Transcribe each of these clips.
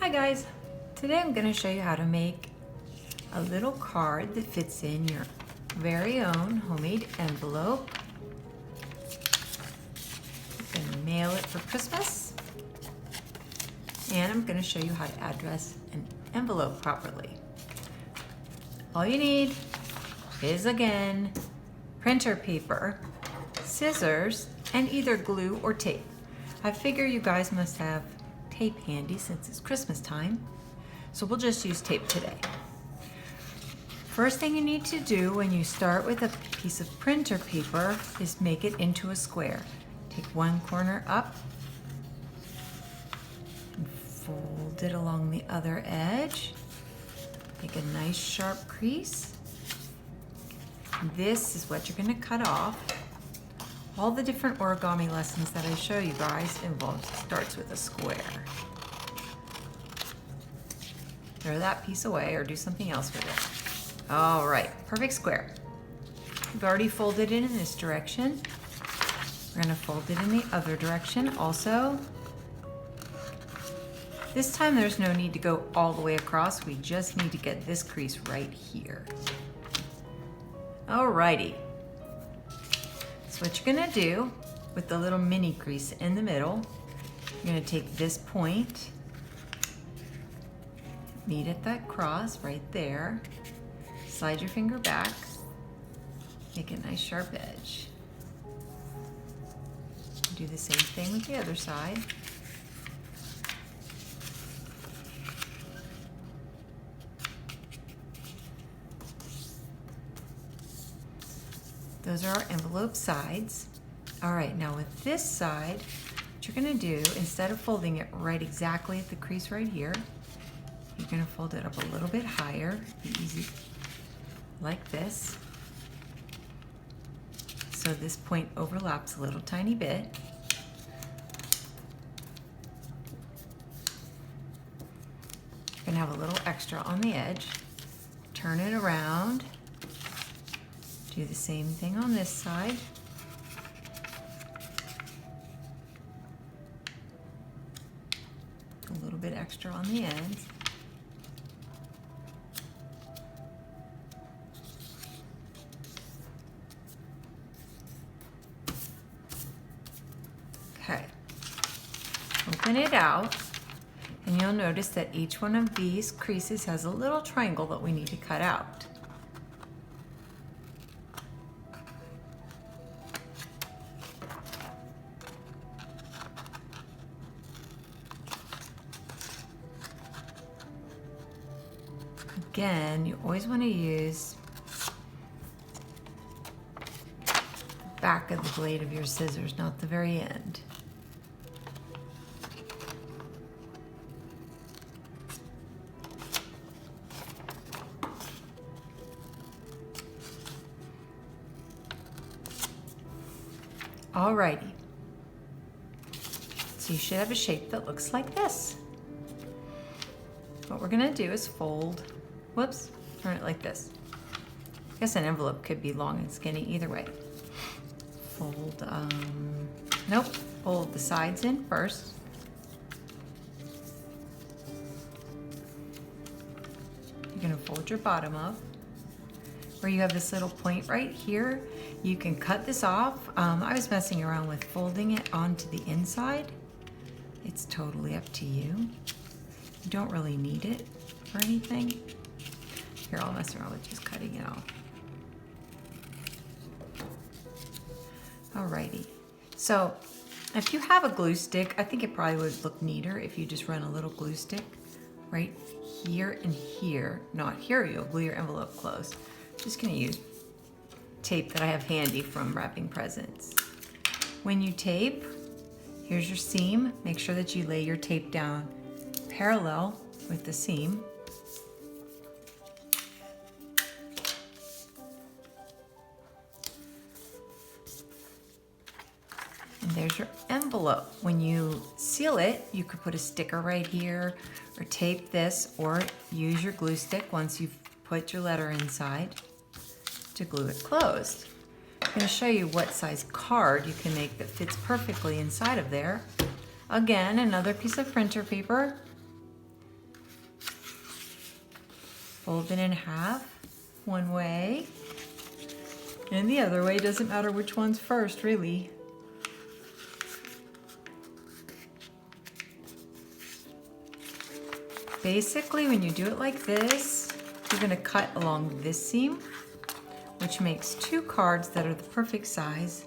Hi guys, today I'm going to show you how to make a little card that fits in your very own homemade envelope. You can mail it for Christmas, and I'm going to show you how to address an envelope properly. All you need is, again, printer paper, scissors, and either glue or tape. I figure you guys must have tape handy since it's Christmas time, so we'll just use tape today. First thing you need to do when you start with a piece of printer paper is make it into a square. Take one corner up and fold it along the other edge. Make a nice sharp crease. This is what you're going to cut off. All the different origami lessons that I show you guys starts with a square. Throw that piece away or do something else with it. All right, perfect square. We've already folded it in this direction. We're gonna fold it in the other direction also. This time there's no need to go all the way across. We just need to get this crease right here. All righty. So what you're gonna do with the little mini crease in the middle, you're gonna take this point, meet at that cross right there, slide your finger back, make a nice sharp edge. Do the same thing with the other side. Those are our envelope sides. All right, now with this side, what you're gonna do, instead of folding it right exactly at the crease right here, you're gonna fold it up a little bit higher, easy, like this. So this point overlaps a little tiny bit. You're gonna have a little extra on the edge. Turn it around. Do the same thing on this side. A little bit extra on the ends. Okay. Open it out, and you'll notice that each one of these creases has a little triangle that we need to cut out. Again, you always want to use the back of the blade of your scissors, not the very end. Alrighty. So you should have a shape that looks like this. What we're gonna do is fold, whoops, turn it like this. I guess an envelope could be long and skinny either way. Fold, fold the sides in first. You're gonna fold your bottom up. Where you have this little point right here, you can cut this off. I was messing around with folding it onto the inside. It's totally up to you. You don't really need it for anything. Here, I'll mess around with just cutting it off. Alrighty. So, if you have a glue stick, I think it probably would look neater if you just run a little glue stick right here and here. Not here, you'll glue your envelope closed. Just gonna use tape that I have handy from wrapping presents. When you tape, here's your seam. Make sure that you lay your tape down parallel with the seam. And there's your envelope. When you seal it, you could put a sticker right here or tape this or use your glue stick once you've put your letter inside to glue it closed. I'm going to show you what size card you can make that fits perfectly inside of there. Again, another piece of printer paper. fold it in half one way and the other way. Doesn't matter which one's first, really. Basically, when you do it like this, you're going to cut along this seam, which makes 2 cards that are the perfect size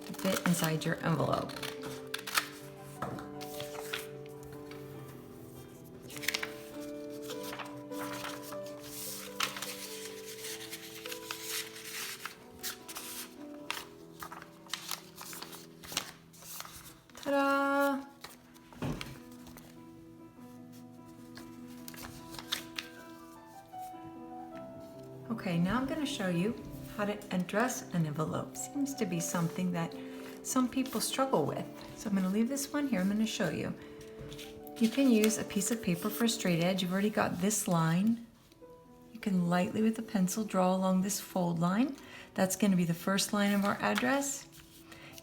to fit inside your envelope. Ta-da! Okay, now I'm going to show you how to address an envelope. Seems to be something that some people struggle with. So I'm going to leave this one here. I'm going to show you. You can use a piece of paper for a straight edge. You've already got this line. You can lightly with a pencil draw along this fold line. That's going to be the first line of our address.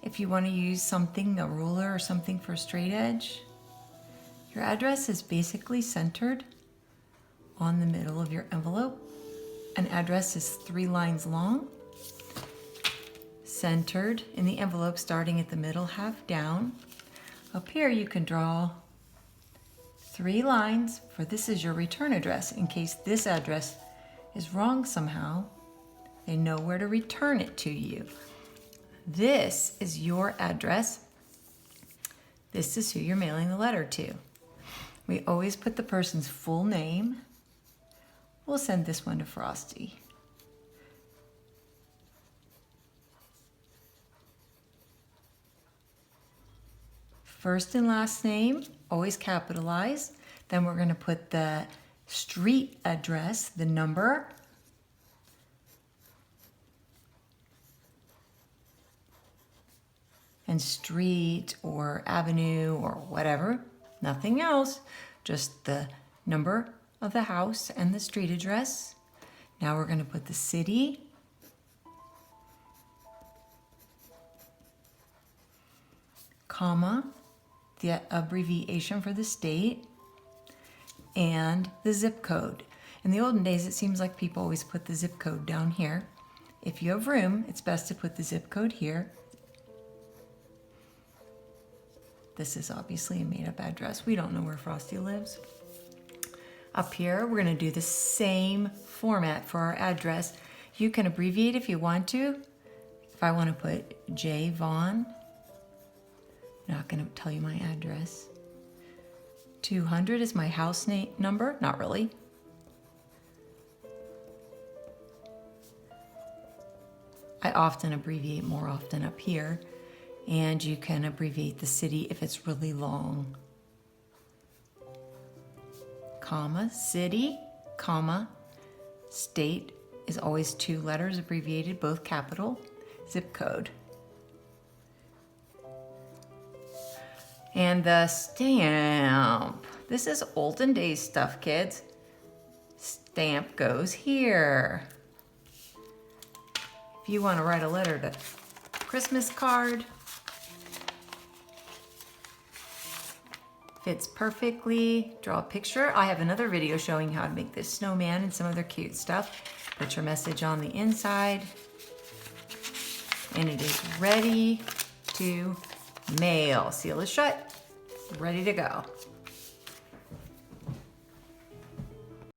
If you want to use something, a ruler or something for a straight edge, your address is basically centered on the middle of your envelope. An address is 3 lines long, centered in the envelope starting at the middle half down. Up here you can draw 3 lines, for this is your return address. In case this address is wrong somehow, they know where to return it to you. This is your address. This is who you're mailing the letter to. We always put the person's full name. We'll send this one to Frosty. First and last name, always capitalized. Then we're going to put the street address, the number. And street or avenue or whatever, nothing else, just the number of the house and the street address. Now we're going to put the city, comma, the abbreviation for the state, and the zip code. In the olden days, it seems like people always put the zip code down here. If you have room, it's best to put the zip code here. This is obviously a made-up address. We don't know where Frosty lives. Up here, we're going to do the same format for our address. You can abbreviate if you want to. If I want to put J. Vaughn, I'm not going to tell you my address. 200 is my house number. Not really. I often abbreviate more often up here. And you can abbreviate the city if it's really long. Comma, city, comma, state is always 2 letters abbreviated, both capital, zip code. And the stamp. This is olden days stuff, kids. Stamp goes here. If you want to write a letter to Christmas card, fits perfectly. Draw a picture. I have another video showing how to make this snowman and some other cute stuff. Put your message on the inside. And it is ready to mail. Seal is shut. Ready to go.